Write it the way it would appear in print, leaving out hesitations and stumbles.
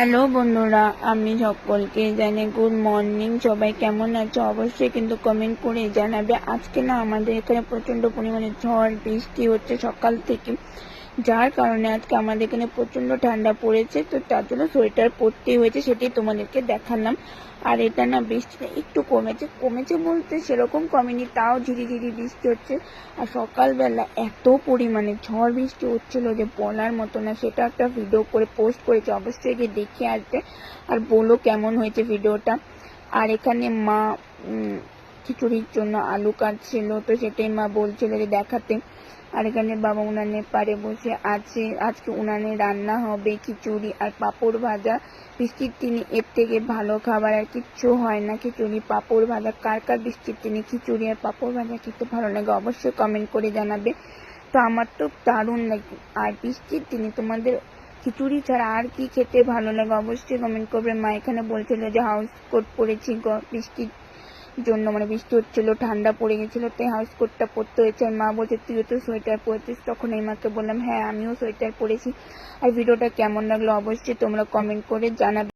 Hello বন্ধুরা, আমি সকলকে জানাই গুড মর্নিং। সবাই কেমন আছো অবশ্যই কিন্তু কমেন্ট করে জানাবে। আজকে না আমাদের এখানে প্রচন্ড পরিমাণে ঝড় বৃষ্টি হচ্ছে সকাল থেকে, যার কারণে আজকে আমাদের এখানে প্রচন্ড ঠান্ডা পড়েছে। তো তার জন্য সোয়েটার পরতেই হয়েছে, সেটাই তোমাদেরকে দেখালাম। আর এটা না বৃষ্টিটা একটু কমেছে বলতে সেরকম কমেনি, তাও ঝিরিঝিরি বৃষ্টি হচ্ছে। আর সকালবেলা এত পরিমাণে ঝড় বৃষ্টি হচ্ছিল যে বলার মতো না। সেটা একটা ভিডিও করে পোস্ট করেছে, অবশ্যই গিয়ে দেখে আসবে আর বলো কেমন হয়েছে ভিডিওটা। আর এখানে মা খিচুড়ির জন্য আলু কাটছিল, তো সেটাই মা বলছিল যে দেখাতে। আর এখানে বাবা উনানের পাড়ে বসে আছে। আজকে উনানে রান্না হবে খিচুড়ি আর পাঁপড় ভাজা। বৃষ্টির দিনে এর থেকে ভালো খাবার আর কিচ্ছু হয় না। খিচুড়ি পাঁপড় ভাজা, কার কার বৃষ্টির দিনে খিচুড়ি আর পাঁপড় ভাজা খেতে ভালো লাগে অবশ্যই কমেন্ট করে জানাবে। তো আমার তো দারুণ লাগে। আর বৃষ্টির দিনে তোমাদের খিচুড়ি ছাড়া আর কি খেতে ভালো লাগে অবশ্যই কমেন্ট করবে। মা এখানে বলছিল যে হাউস কোট পরেছি বৃষ্টির জন্য, মানে বৃষ্টি হচ্ছিল, ঠান্ডা পড়ে গেছিল, তাই হাউস কোটটা পরতে হয়েছে। আর মা বলছে তুইও তো সোয়েটার পরেছিস, তখন এই মাকে বললাম হ্যাঁ আমিও সোয়েটার পরেছি। আর ভিডিওটা কেমন লাগলো অবশ্যই তোমরা কমেন্ট করে জানাবে।